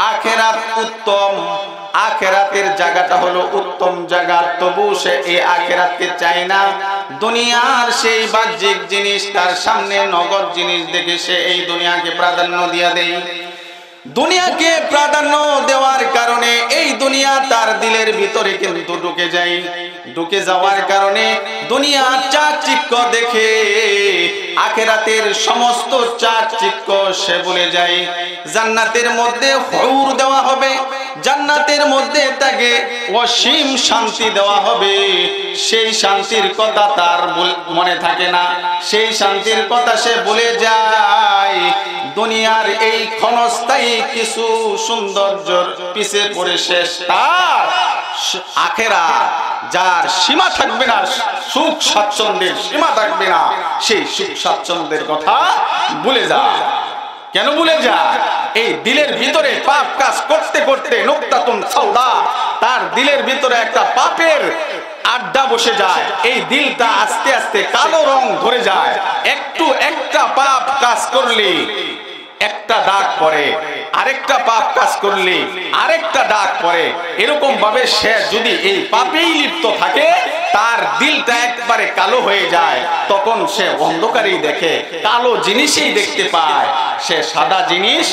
আখিরাত উত্তম, আখিরাতের জায়গাটা হলো উত্তম জায়গা, তবু সে এই আখিরাতকে চায় না। দুনিয়ার সেই বাহ্যিক জিনিস, তার সামনে নগদ জিনিস দেখে সে এই দুনিয়াকে প্রাধান্য দিয়ে দেয়। দুনিয়াকে প্রাধান্য দেওয়ার কারণে এই দুনিয়া তার দিলের ভিতরে কিন্তু ঢুকে যায়। ঢুকে যাওয়ার কারণে দুনিয়ার চাকচিক্য দেখে আখিরাতের সমস্ত চাকচিক্য সে ভুলে যায়। জান্নাতের মধ্যে হুর দেওয়া হবে, জান্নাতের মধ্যে তাকে অসীম শান্তি দেওয়া হবে, সেই শান্তির কথা তার মনে থাকে না, সেই শান্তির কথা সে ভুলে যায়। দুনিয়ার এই ক্ষণস্থায়ী কিছু সৌন্দর্যের পিছে পড়ে শেষ তার আখিরাত, যার সীমা থাকবে না, সুখ স্বাচ্ছন্দ্যের সীমা থাকবে না, সেই সুখ স্বাচ্ছন্দ্যের কথা ভুলে যায়। কেন ভুলে যায়? এই দিলের ভিতরে পাপ কাজ করতে করতে নুকতাতুন সাউদা, তার দিলের ভিতরে একটা পাপের আড্ডা বসে যায়। এই দিলটা আস্তে আস্তে কালো রং ধরে যায়। একটু একটা পাপ কাজ করলে একটা দাগ পড়ে, আরেকটা পাপ কাজ করলে আরেকটা দাগ পড়ে। এরকম ভাবে সে যদি এই পাপেই লিপ্ত থাকে, তার দিলটা একবারে কালো হয়ে যায়। তখন সে অন্ধকারেই দেখে, কালো জিনিসই দেখতে পায়, সে সাদা জিনিস।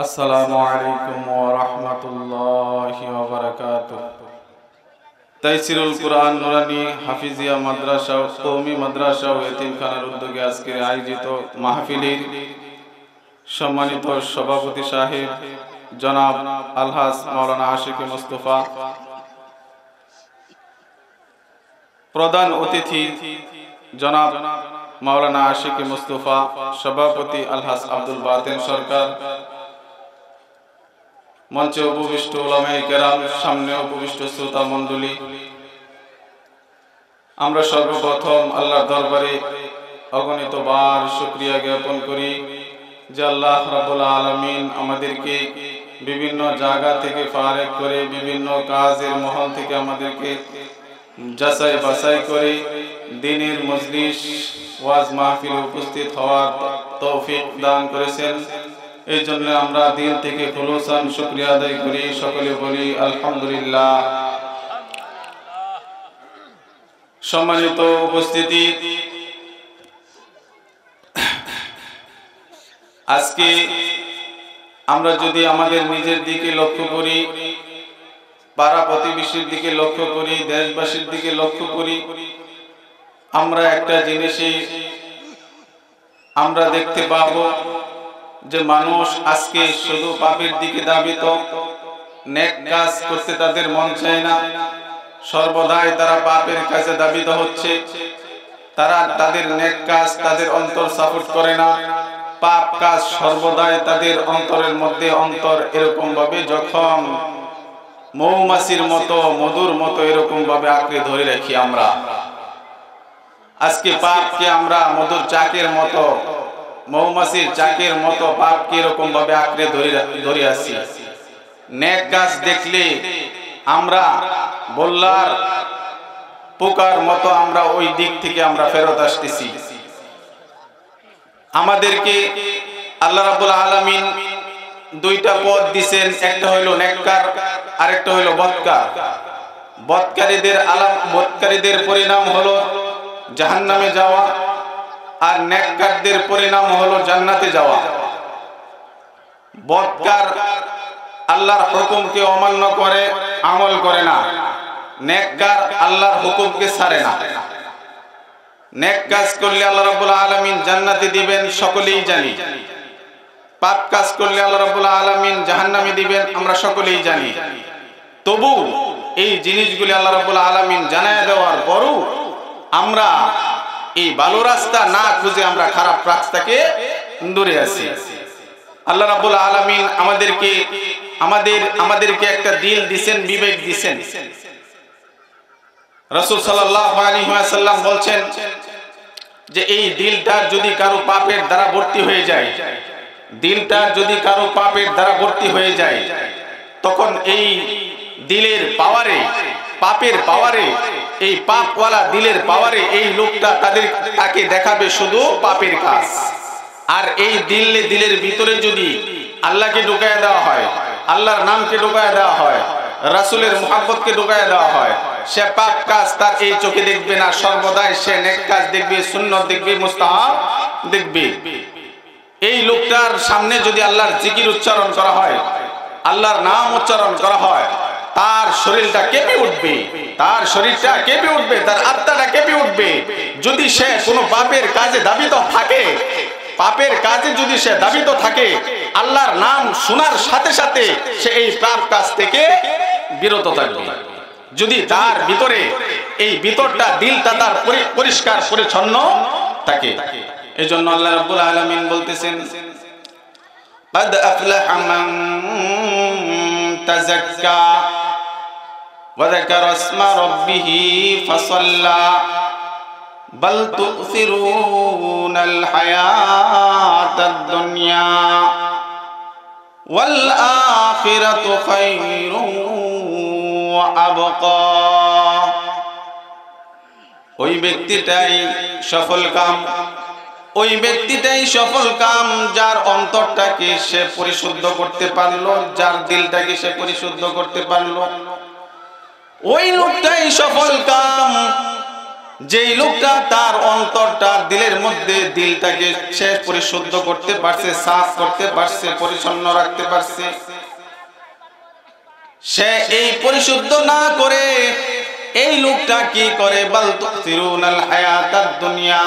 আসসালামু আলাইকুম ওয়া রাহমাতুল্লাহি ওয়া বারাকাতুহু। তাইসিরুল কুরআন নুরানি হাফিজিয়া মাদ্রাসা ও কওমি মাদ্রাসা ও এতিমখানার উদ্যোগে আজকে আয়োজিত মাহফিলের সম্মানিত সভাপতি সাহেব জনাব আলহাজ মাওলানা আশিক মুস্তাফা, প্রধান অতিথি জনাব মাওলানা আশিক মুস্তাফা, সভাপতি আলহাজ আব্দুল বাতেন সরকার, মঞ্চে উপবিষ্ট উলামায়ে কেরাম, সামনে উপবিষ্ট শ্রোতা মণ্ডলী, আমরা সর্বপ্রথম আল্লাহর দরবারে অগণিত বার শুকরিয়া জ্ঞাপন করি যে আল্লাহ রাব্বুল আলামিন আমাদেরকে বিভিন্ন জায়গা থেকে ফারেক করে, বিভিন্ন কাজের মহল থেকে আমাদেরকে যাচাই বাছাই করে দ্বীনের মজলিস ওয়াজ মাহফিলে উপস্থিত হওয়ার তৌফিক দান করেছেন। এই জন্য আমরা দিল থেকে খুলুসান শুকরিয়া আদায় করি, সকলে বলি আলহামদুলিল্লাহ। সম্মানিত উপস্থিতি, আজকে আমরা যদি আমাদের নিজের দিকে লক্ষ্য করি, পাড়া প্রতিবেশীর দিকে লক্ষ্য করি, দেশবাসীর দিকে লক্ষ্য করি, আমরা একটা জিনিসই আমরা দেখতে পাবো যে মানুষ আজকে শুধু পাপের দিকে ধাবিত, নেক কাজ করতে তাদের মন চায় না, সর্বদাই তারা পাপের কাজে ধাবিত হচ্ছে। তারা তাদের নেক কাজ তাদের অন্তর সাপোর্ট করে না, পাপ কাজ সর্বদাই তাদের অন্তরের মধ্যে অন্তর এরকম ভাবে যখন মৌমাছির মতো মধুর মতো এরকম ভাবে আঁকড়ে ধরে রাখি আমরা। আজকে পাপকে আমরা মধুর চাকের মতো, মৌমাছির চাকের মতো পাপকে এরকম ভাবে আঁকড়ে ধরে আসি। নেক কাজ দেখলে আমরা বল্লার পোকার মতো আমরা ওই দিক থেকে আমরা ফেরত আসতেছি। আমাদেরকে আল্লাহ রাব্বুল আলামিন দুইটা পথ দিবেন, একটা হলো নেককার, আরেকটা হলো বদকার। বদকারীদের পরিণাম হলো জাহান্নামে যাওয়া, আর নেককারদের পরিণাম হলো জান্নাতে যাওয়া। বদকার আল্লাহর হুকুমকে অমান্য করে, আমল করে না। নেককার আল্লাহর হুকুমকে ছাড়ে না। নেক কাজ করলে আল্লাহ রাব্বুল আলামিন জান্নাতে দিবেন, সকলেই জানি। পাপ কাজ করলে আল্লাহ রাব্বুল আলামিন জাহান্নামে দিবেন, আমরা সকলেই জানি। তবু এই জিনিসগুলি আল্লাহ রাব্বুল আলামিন জানায় দেওয়ার পরও আমরা এই ভালো রাস্তা না খুঁজে আমরা খারাপ রাস্তাকে দূরে আছি। আল্লাহ রাব্বুল আলামিন আমাদেরকে একটা দিল দিবেন, বিবেক দিবেন। রাসূল সাল্লাল্লাহু আলাইহি ওয়াসাল্লাম বলছেন যে এই দিলটা যদি কারো পাপের দ্বারা ভর্তি হয়ে যায়, দিলটা যদি কারো পাপের দ্বারা ভর্তি হয়ে যায়, তখন এই দিলের পাওয়ারে, পাপের পাওয়ারে, এই পাপওয়ালা দিলের পাওয়ারে এই লোকটা তাকে দেখাবে শুধু পাপের কাজ। আর এই দিলের ভিতরে যদি আল্লাহকে ঢুকায় দেওয়া হয়, আল্লাহর নামকে ঢুকায় দেওয়া হয়, রাসূলের মুহাব্বতকে ঢুকায় দেওয়া হয়, সে পাপ কাজ তার এই চোখে দেখবে না, সর্বদাই সে নেক কাজ দেখবে, সুন্নাত দেখবে, মুস্তাহাব দেখবে। এই লোকটার সামনে যদি আল্লাহর জিকির উচ্চারণ করা হয়, আল্লাহর নাম উচ্চারণ করা হয়, তার শরীরটা কেঁপে উঠবে, তার শরীরটা কেঁপে উঠবে, তার আত্মাটা কেঁপে উঠবে। যদি সে কোনো পাপের কাজে দাবিত থাকে, পাপের কাজে যদি সে দাবিত থাকে, আল্লাহর নাম শোনার সাথে সাথে সে এই পাপ কাজ থেকে বিরত থাকবে। যদি তার ভিতরে এই ভিতরটা, দিলটা তার পরিষ্কার পরিচ্ছন্ন থাকে। এজন্য আল্লাহ রাব্বুল আলামিন বলতেছেন, قد أفلح من تزكى وذكر اسم ربه فصلى بل تؤثرون الحياة الدنيا والآخرة خير وأبقى। ওই ব্যক্তিটাই সফল কাম, ওই ব্যক্তিটাই সফল কাম যার অন্তরটাকে সে পরিশুদ্ধ করতে পারলো, যার দিলটাকে সে পরিশুদ্ধ করতে পারলো। ওই লোকটাই সফল কাম যেই লোকটা তার অন্তরটা, দিলের মধ্যে দিলটাকে সে পরিশুদ্ধ করতে পারছে, সাফ করতে পারছে, পরিচ্ছন্ন রাখতে পারছে। সে এই পরিশুদ্ধ না করে এই লোকটা কি করে, বাল তুসিরুনাল হায়াতাদ দুনিয়া,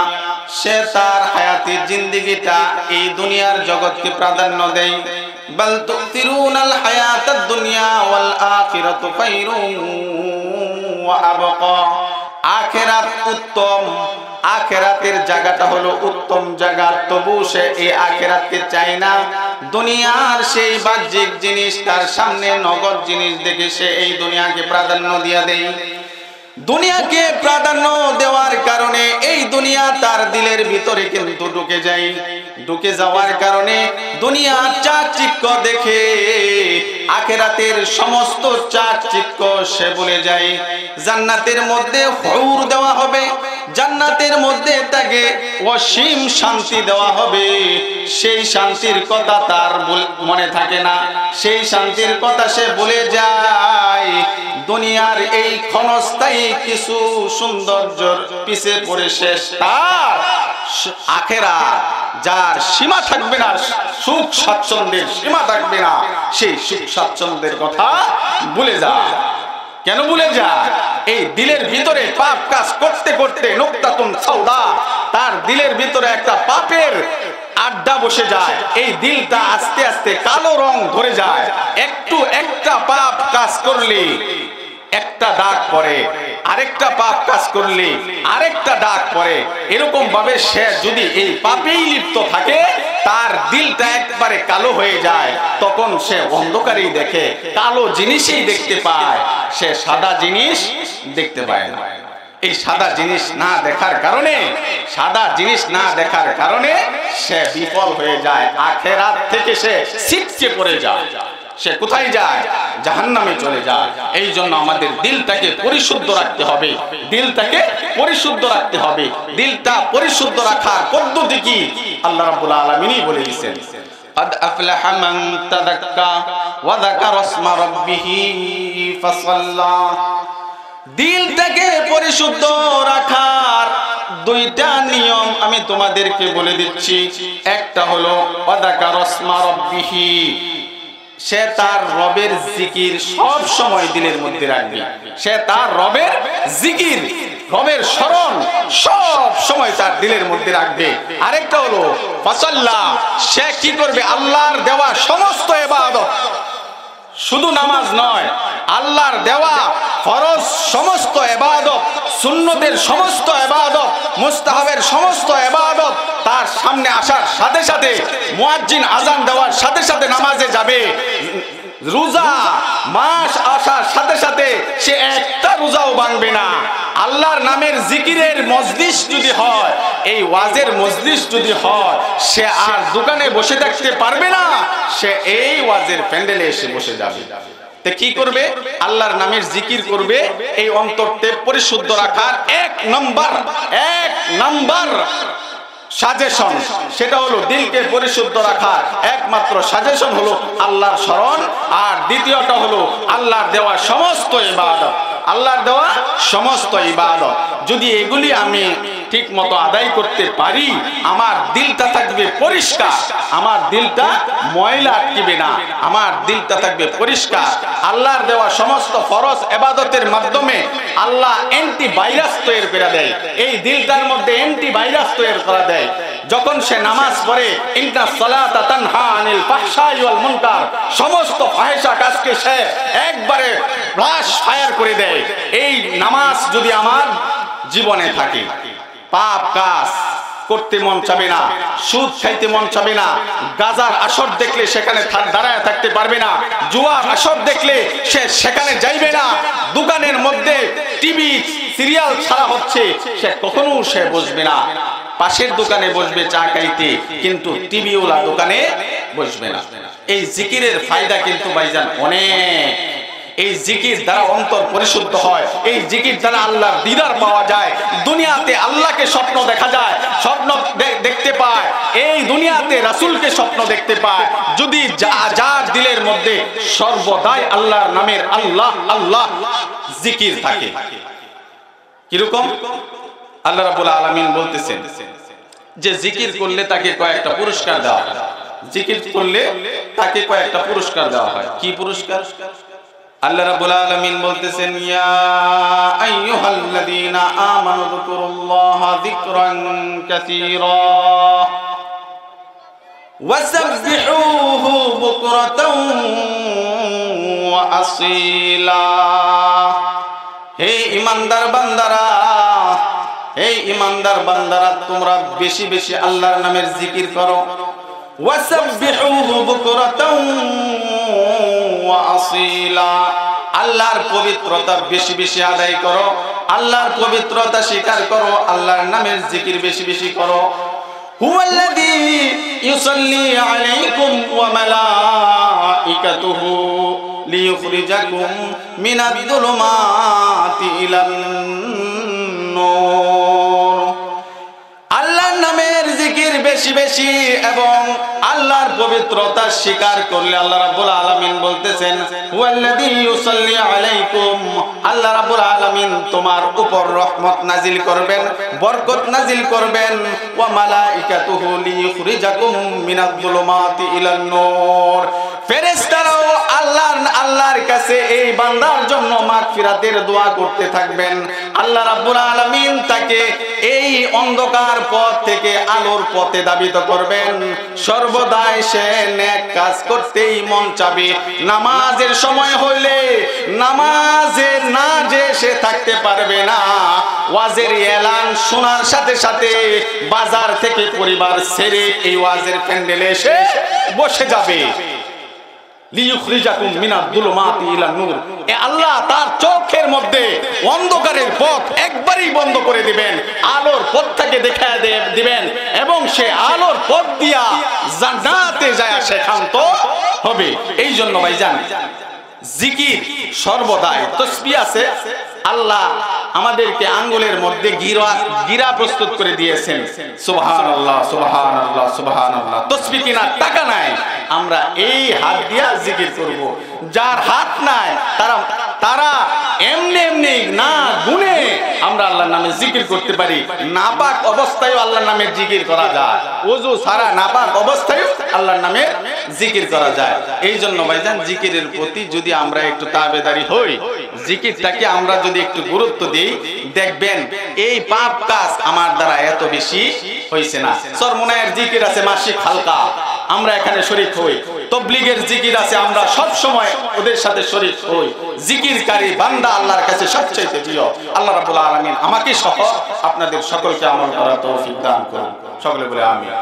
সে তার হায়াতের জিন্দেগিটা এই দুনিয়ার জগৎকে প্রাধান্য দেয়। বাল তুসিরুনাল হায়াতাদ দুনিয়া ওয়াল আখিরাতু খায়রুন ওয়া আবকা। আখিরাত উত্তম, আখিরাতের জায়গাটা হলো উত্তম জায়গা, তবু সে এই আখিরাতকে চায় না। দুনিয়ার সেই বাহ্যিক জিনিস, তার সামনে নগদ জিনিস দেখে সে এই দুনিয়াকে প্রাধান্য দিয়া দেয়। দুনিয়াকে প্রাধান্য দেওয়ার কারণে এই দুনিয়া তার দিলের ভিতরে কিন্তু ঢুকে যায়। ঢুকে যাওয়ার কারণে দুনিয়ার চাকচিক্য দেখে আখিরাতের সমস্ত চাকচিক্য সে ভুলে যায়। জান্নাতের মধ্যে হুর দেওয়া হবে, জান্নাতের মধ্যে তাকে অসীম শান্তি দেওয়া হবে, সেই শান্তির কথা তার মনে থাকে না, সেই শান্তির কথা সে ভুলে যায়। দুনিয়ার এই ক্ষণস্থায়ী কিছু সৌন্দর্যের পিছে পড়ে শেষ তার আখিরাত, যার সীমা থাকবে না, সুখ স্বাচ্ছন্দ্যের সীমা থাকবে না, সেই সুখ স্বাচ্ছন্দ্যের কথা ভুলে যায়। কেন ভুলে যায়? এই দিলের ভিতরে পাপ কাজ করতে করতে নুকতাতুন সাউদা, তার দিলের ভিতরে একটা পাপের আড্ডা বসে যায়। এই দিলটা আস্তে আস্তে কালো রং ধরে যায়। একটু একটা পাপ কাজ করলে একটা দাগ পড়ে, আরেকটা পাপ কাজ করলে আরেকটা দাগ পড়ে। এরকম ভাবে সে যদি এই পাপেই লিপ্ত থাকে, তার দিলটা একবারে কালো হয়ে যায়। তখন সে অন্ধকারেই দেখে, কালো জিনিসই দেখতে পায়, সে সাদা জিনিস দেখতে পায় না। এই সাদা জিনিস না দেখার কারণে, সাদা জিনিস না দেখার কারণে সে বিফল হয়ে যায়। আখিরাত থেকে সে ছিটকে পড়ে যায়। সে কোথায় যায়? জাহান্নামে চলে যায়। এই জন্য আমাদের দিলটাকে পরিশুদ্ধ রাখতে হবে, দিলটাকে পরিশুদ্ধ রাখতে হবে। দিলটা পরিশুদ্ধ রাখার পদ্ধতি কি আল্লাহ রাব্বুল আলামিনই বলে দিয়েছেন, قد أفلح من تزكى وذكر اسم ربه فصلى। দিলটাকে পরিশুদ্ধ রাখার দুইটা নিয়ম আমি তোমাদেরকে বলে দিচ্ছি। একটা হলো ওয়াযাকার ইসমা রাব্বিহি, সে তার রবের জিকির সব সময় দিলের মধ্যে রাখবে। সে তার রবের জিকির, রবের স্মরণ সব সময় তার দিলের মধ্যে রাখবে। আরেকটা হলো ফাসাল্লা, সে কি করবে? আল্লাহর দেওয়া সমস্ত ইবাদত, শুধু নামাজ নয়, আল্লাহর দেওয়া ফরজ সমস্ত ইবাদত, সুন্নতের সমস্ত ইবাদত, মুস্তাহাবের সমস্ত ইবাদত তার সামনে আসার সাথে সাথে, মুয়াজ্জিন আযান দেওয়ার সাথে সাথে নামাজে যাবে। রোজা মাস আসার সাথে সাথে সে একটা রোজাও ভাঙবে না। আল্লাহর নামের জিকিরের মজলিস যদি হয়, এই ওয়াজের মজলিস যদি হয়, সে আর দোকানে বসে থাকতে পারবে না, সে এই ওয়াজের প্যান্ডেলে এসে বসে যাবে। তে কি করবে? আল্লাহর নামের জিকির করবে। এই অন্তরকে পরিশুদ্ধ রাখার এক নাম্বার সাজেশন, সেটা হলো দিলকে পরিশুদ্ধ রাখার একমাত্র সাজেশন হলো আল্লাহর স্মরণ। আর দ্বিতীয়টা হলো আল্লাহর দেওয়া সমস্ত ইবাদত। আল্লাহর দেওয়া সমস্ত ইবাদত যদি এগুলি আমি ঠিক মতো আদায় করতে পারি, আমার দিলটা থাকবে পরিষ্কার, আমার দিলটা ময়লা আটকিবে না, আমার দিলটা থাকবে পরিষ্কার। আল্লাহর দেওয়া সমস্ত ফরজ ইবাদতের মাধ্যমে আল্লাহ অ্যান্টিভাইরাস তৈরি করে দেয়, এই দিলটার মধ্যে অ্যান্টিভাইরাস তৈরি করে দেয়। যখন সে নামাজ পড়ে, ইন্না সালাতা তানহা আনিল ফাহশাই ওয়াল মুনকার, সমস্ত ফাহিশা কাজকে সে একবারে ব্লাশ ফায়ার করে দেয়। এই নামাজ যদি আমার জীবনে থাকে, পাপ কাজ করতে মন চাবে না, সুদ খাইতে মন চাবে না, গাজার আসর দেখলে সেখানে দাঁড়ায় থাকতে পারবে না, জুয়ার আসর দেখলে সে সেখানে যাইবে না, দোকানের মধ্যে টিভি সিরিয়াল ছাড়া হচ্ছে সে কখনো সে বসবে না, পাশের দোকানে বসবে চা খাইতে, কিন্তু টিভিওয়ালা দোকানে বসবে না। এই জিকিরের ফায়দা কিন্তু ভাইজান অনেক। এই জিকির দ্বারা অন্তর পরিশুদ্ধ হয়, এই জিকির দ্বারা আল্লাহর দিদার পাওয়া যায়, দুনিয়াতে আল্লাহকে স্বপ্ন দেখা যায়, স্বপ্ন দেখতে পায়, এই দুনিয়াতে রাসূলকে স্বপ্ন দেখতে পায় যদি যার দিলের মধ্যে সর্বদাই আল্লাহর নামের আল্লাহ আল্লাহ জিকির থাকে। কিরকম? আল্লাহ রাব্বুল আলামিন বলতেছেন যে জিকির করলে তাকে কয়েকটা পুরস্কার দেওয়া হয়, জিকির করলে তাকে কয়েকটা পুরস্কার দেওয়া হয়। কি পুরস্কার? আল্লাহ রাব্বুল আলামিন বলতেছেন, ইয়া আইয়ুহাল্লাযীনা আমানু যিকুরুল্লাহা যিকরান কাসীরা ওয়াসাব্বিহুহু বুকরাতাও ওয়া আসীলা। হে ঈমানদার বান্দারা, হে ঈমানদার বান্দারা, তোমরা বেশি বেশি আল্লাহর নামের জিকির করো। ওয়াসাব্বিহুহু বুকরাতাও ওয়া আসীলা, আল্লাহর পবিত্রতা বেশি বেশি আদায় করো, আল্লাহর পবিত্রতা স্বীকার করো, আল্লাহর নামের জিকির বেশি বেশি করো। হুয়াল্লাযী ইউসাল্লি আলাইকুম ওয়া মালাইকাতুহু লিইখরিজাকুম মিনাদ যুলুমাতি ইলান নূর। আল্লাহর নামের জিকির বেশি বেশি এবং আল্লাহর পবিত্রতা স্বীকার করলে আল্লাহ রাব্বুল আলামিন বলতেছেন, হুয়াল্লাযী ইউসাল্লি আলাইকুম, আল্লাহ রাব্বুল আলামিন তোমার উপর রহমত নাজিল করবেন, বরকত নাজিল করবেন। ওয়া মালাইকাতুহু লিইখরিজাকুম মিনাদ যুলুমাতি ইলান নূর, ফেরেশতারাও আল্লাহর কাছে এই বান্দার জন্য মাগফিরাতের দোয়া করতে থাকবেন। আল্লাহ রাব্বুল আলামিন তাকে এই অন্ধকার পথ থেকে আলোর পথে ধাবিত করবেন। সর্বদাই সে নেক কাজ করতেই মন চাবে। নামাজের সময় হইলে নামাজে না যে সে থাকতে পারবে না, ওয়াজের এলান শোনার সাথে সাথে বাজার থেকে পরিবার ছেড়ে এই ওয়াজের প্যান্ডেলে এসে বসে যাবে। লিইখরিজাকুম মিনাদ যুলুমাতি ইলান নূর, এ আল্লাহ তার চোখের মধ্যে অন্ধকারের পথ একবারই বন্ধ করে দিবেন, আলোর পথটাকে দেখায় দিবেন এবং সে আলোর পথ দিয়া জান্নাতে যায় সেখান্ত হবে। এই জন্য ভাইজান জিকির সর্বদাই, তাসবিহ আছে, আল্লাহ আমাদেরকে আঙ্গুলের মধ্যে গিরা প্রস্তুত করে দিয়েছেন। সুবহানাল্লাহ সুবহানাল্লাহ সুবহানাল্লাহ। তাসবিহ কেনার টাকা নাই, আমরা এই হাত দিয়া জিকির করব। যার হাত নাই তারা এমনি এমনি না গুনে আমরা আল্লাহর নামে জিকির করতে পারি। নাপাক অবস্থায় আল্লাহর নামে জিকির করা যায়, ওযু ছাড়া নাপাক অবস্থায় আল্লাহর নামে জিকির করা যায়। এই জন্য ভাইজান জিকিরের প্রতি যদি আমরা একটু তাবেদারি হই, জিকিরটাকে আমরা যদি একটু গুরুত্ব দিই, দেখবেন এই পাপ কাজ আমার দ্বারা এত বেশি হইছে না। চরমোনায়ের জিকির আছে মাসিক হালকা, আমরা এখানে শরীক হই। তাবলীগের জিকির আছে, আমরা সব সময় ওদের সাথে শরীক হই। জিকিরকারী বান্দা আল্লাহর কাছে সবচেয়ে প্রিয়। আল্লাহ রাব্বুল আলামিন আমাকে সহ আপনাদের সকলকে আমল করার তৌফিক দান করুন। সকলে বলে আমিন।